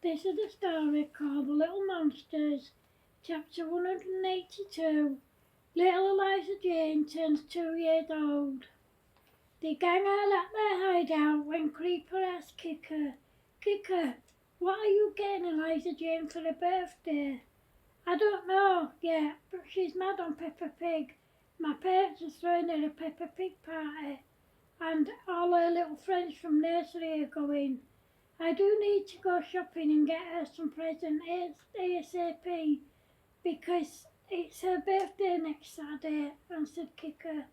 This is a story called The Little Monsters, chapter 182. Little Eliza Jane turns 2 years old. The gang are at their hideout when Creeper asked Kicker, Kicker, what are you getting Eliza Jane for her birthday? I don't know yet, but she's mad on Peppa Pig. My parents are throwing her a Peppa Pig party, and all her little friends from nursery are going. I do need to go shopping and get her some present ASAP because it's her birthday next Saturday, answered Kicker.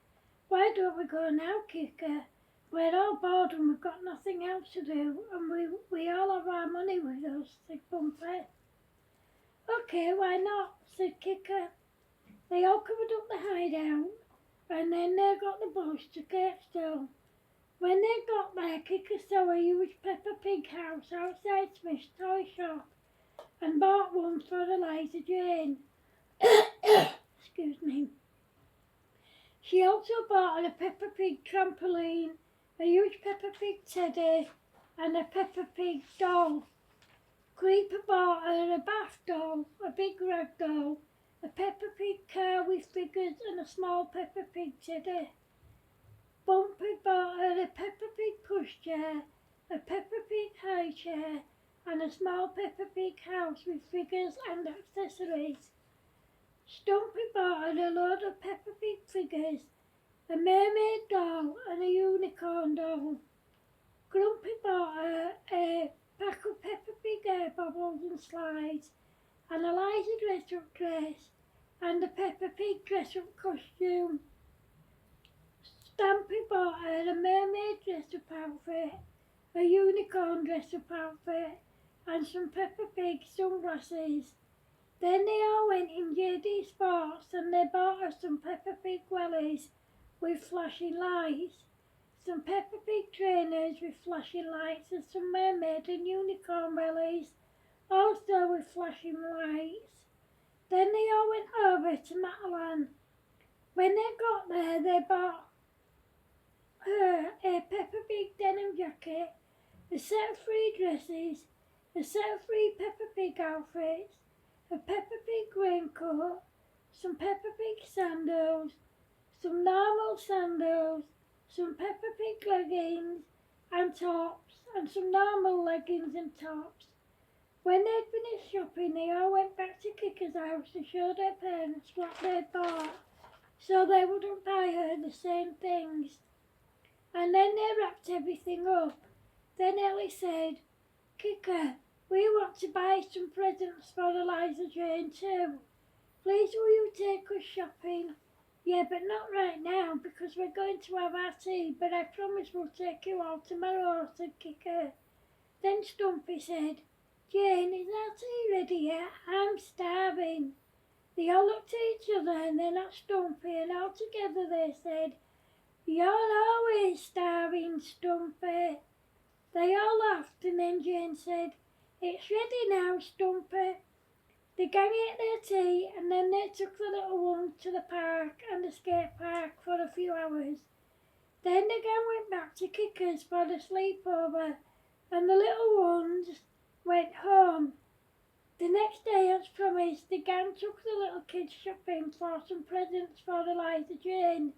Why don't we go now, Kicker? We're all bored and we've got nothing else to do, and we all have our money with us, said Bumpy. Okay, why not, said Kicker. They all covered up the hideout, and then they got the bus to Kirkstone. When they got there, Kicker saw a huge Peppa Pig house outside Smith's toy shop and bought one for Eliza Jane. Excuse me. She also bought her a Peppa Pig trampoline, a huge Peppa Pig teddy, and a Peppa Pig doll. Creeper bought her a bath doll, a big rag doll, a Peppa Pig car with figures and a small Peppa Pig teddy. Bumpy bought her a Peppa Pig pushchair, a Peppa Pig high chair, and a small Peppa Pig house with figures and accessories. Stumpy bought her a load of Peppa Pig figures, a mermaid doll and a unicorn doll. Grumpy bought her a pack of Peppa Pig air bubbles and slides, and Eliza dress-up dress, and a Peppa Pig dress-up costume. Stampy bought her a mermaid dress-up outfit, a unicorn dress-up outfit, and some Peppa Pig sunglasses. Then they all went in JD Sports and they bought her some Peppa Pig wellies with flashing lights, some Peppa Pig trainers with flashing lights, and some mermaid and unicorn wellies, also with flashing lights. Then they all went over to Matalan. When they got there, they bought her a Peppa Pig denim jacket, a set of 3 dresses, a set of 3 Peppa Pig outfits, a Peppa Pig raincoat, some Peppa Pig sandals, some normal sandals, some Peppa Pig leggings and tops, and some normal leggings and tops. When they'd finished shopping, they all went back to Kicker's house to show their parents what they'd bought, so they wouldn't buy her the same things. And then they wrapped everything up. Then Ellie said, Kicker, we want to buy some presents for Eliza Jane too. Please will you take us shopping? Yeah, but not right now because we're going to have our tea, but I promise we'll take you all tomorrow, said Kicker. Then Stumpy said, Jane, is our tea ready yet? I'm starving. They all looked at each other and then at Stumpy, and all together they said, You're always starving, Stumpy. They all laughed and then Jane said, It's ready now, Stumpy. The gang ate their tea and then they took the little one to the park and the skate park for a few hours. Then the gang went back to Kicker's for the sleepover and the little ones went home. The next day, as promised, the gang took the little kids shopping for some presents for Eliza Jane.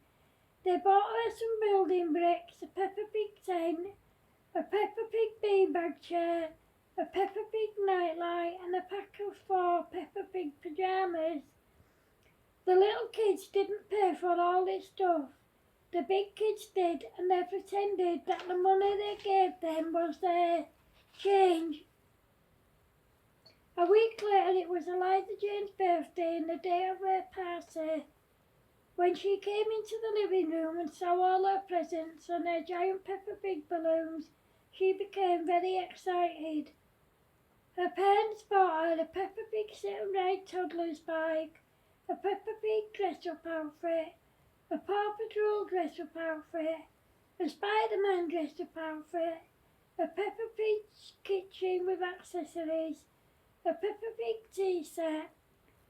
They bought her some building bricks, a Peppa Pig tent, a Peppa Pig beanbag chair, a Peppa Pig nightlight, and a pack of 4 Peppa Pig pyjamas. The little kids didn't pay for all this stuff. The big kids did, and they pretended that the money they gave them was their change. A week later, it was Eliza Jane's birthday and the day of her party. When she came into the living room and saw all her presents and her giant Peppa Pig balloons, she became very excited. Her parents bought her a Peppa Pig sit-and-ride toddler's bike, a Peppa Pig dress-up outfit, a Paw Patrol dress-up outfit, a Spider-Man dress-up outfit, a Peppa Pig kitchen with accessories, a Peppa Pig tea set,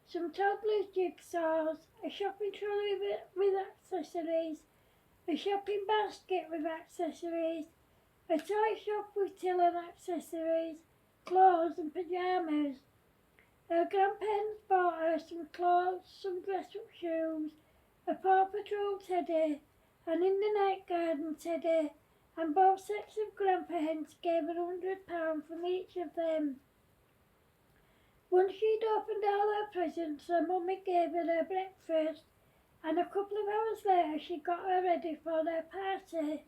some toddler's jigsaws, a shopping trolley with accessories, a shopping basket with accessories, a toy shop with till and accessories, clothes and pyjamas. Her grandparents bought her some clothes, some dress-up shoes, a Paw Patrol teddy, an In the Night Garden teddy, and both sets of grandparents gave her £100 from each of them. Once she'd opened all her presents, her mummy gave her breakfast, and a couple of hours later she got her ready for their party.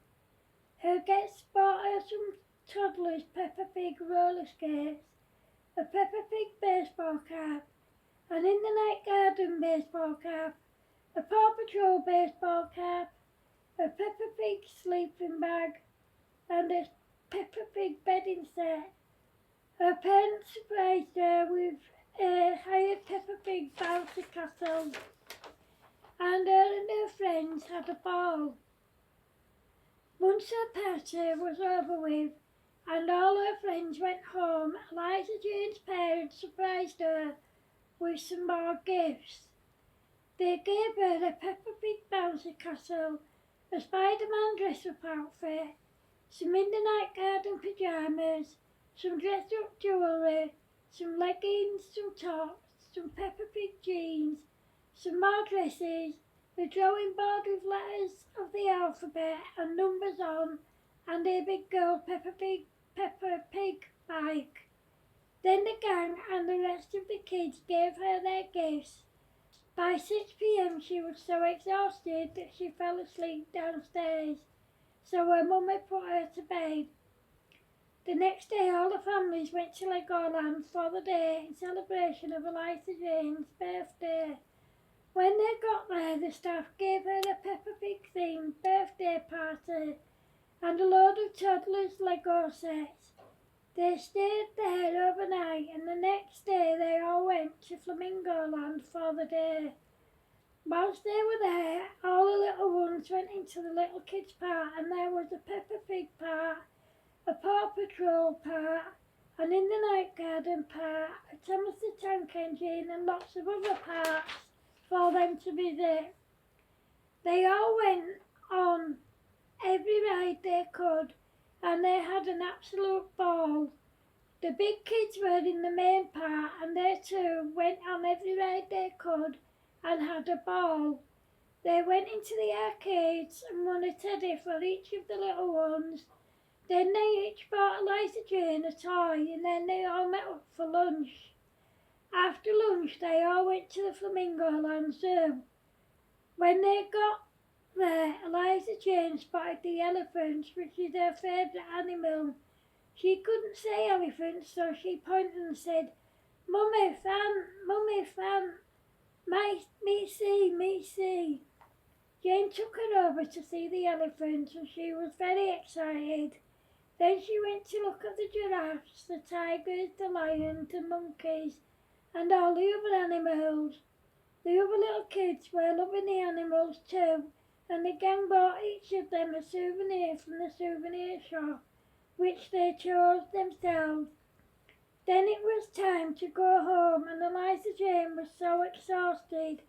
Her guests bought her some toddlers' Peppa Pig roller skates, a Peppa Pig baseball cap, an In the Night Garden baseball cap, a Paw Patrol baseball cap, a Peppa Pig sleeping bag, and a Peppa Pig bedding set. Her parents surprised her with a hired Peppa Pig bouncy castle, and her friends had a ball. Once her party was over with and all her friends went home, Eliza Jane's parents surprised her with some more gifts. They gave her a Peppa Pig bouncy castle, a Spider-Man dress-up outfit, some In the Night Garden pyjamas, some dressed-up jewellery, some leggings, some tops, some Peppa Pig jeans, some more dresses, a drawing board with letters of the alphabet and numbers on, and a big gold Peppa Pig bike. Then the gang and the rest of the kids gave her their gifts. By 6 p.m. she was so exhausted that she fell asleep downstairs, so her mummy put her to bed. The next day all the families went to Legoland for the day in celebration of Eliza Jane's birthday. When they got there, the staff gave her a Peppa Pig themed birthday party and a load of toddlers' Lego sets. They stayed there overnight, and the next day they all went to Flamingo Land for the day. Whilst they were there, all the little ones went into the little kids' part, and there was a Peppa Pig part, a Paw Patrol part, an In the Night Garden part, a Thomas the Tank Engine, and lots of other parts for them to visit. They all went on every ride they could, and they had an absolute ball. The big kids were in the main part, and they too went on every ride they could and had a ball. They went into the arcades and won a teddy for each of the little ones. Then they each bought Eliza Jane a toy, and then they all met up for lunch. After lunch they all went to the Flamingo Land Zoo. When they got there, Eliza Jane spotted the elephants, which is her favourite animal. She couldn't say elephant, so she pointed and said, Mummy, fan, me see. Jane took her over to see the elephants, and she was very excited. Then she went to look at the giraffes, the tigers, the lions, the monkeys, and all the other animals. The other little kids were loving the animals too, and the gang bought each of them a souvenir from the souvenir shop, which they chose themselves. Then it was time to go home, and Eliza Jane was so exhausted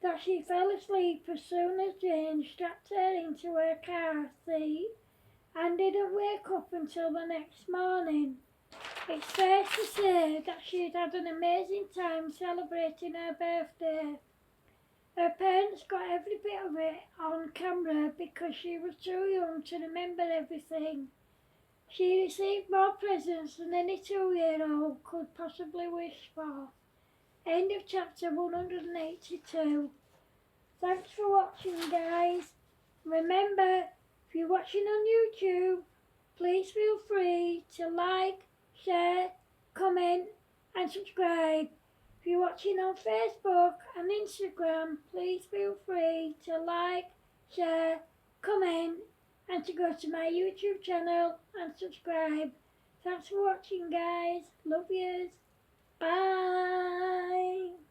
that she fell asleep as soon as Jane strapped her into her car seat and didn't wake up until the next morning. It's fair to say that she'd had an amazing time celebrating her birthday. Her parents got every bit of it on camera because she was too young to remember everything. She received more presents than any 2-year-old could possibly wish for. End of chapter 182. Thanks for watching, guys. Remember, if you're watching on YouTube, please feel free to like, share, comment and subscribe. If you're watching on Facebook and Instagram, please feel free to like, share, comment and to go to my YouTube channel and subscribe. Thanks for watching, guys. Love yous. Bye.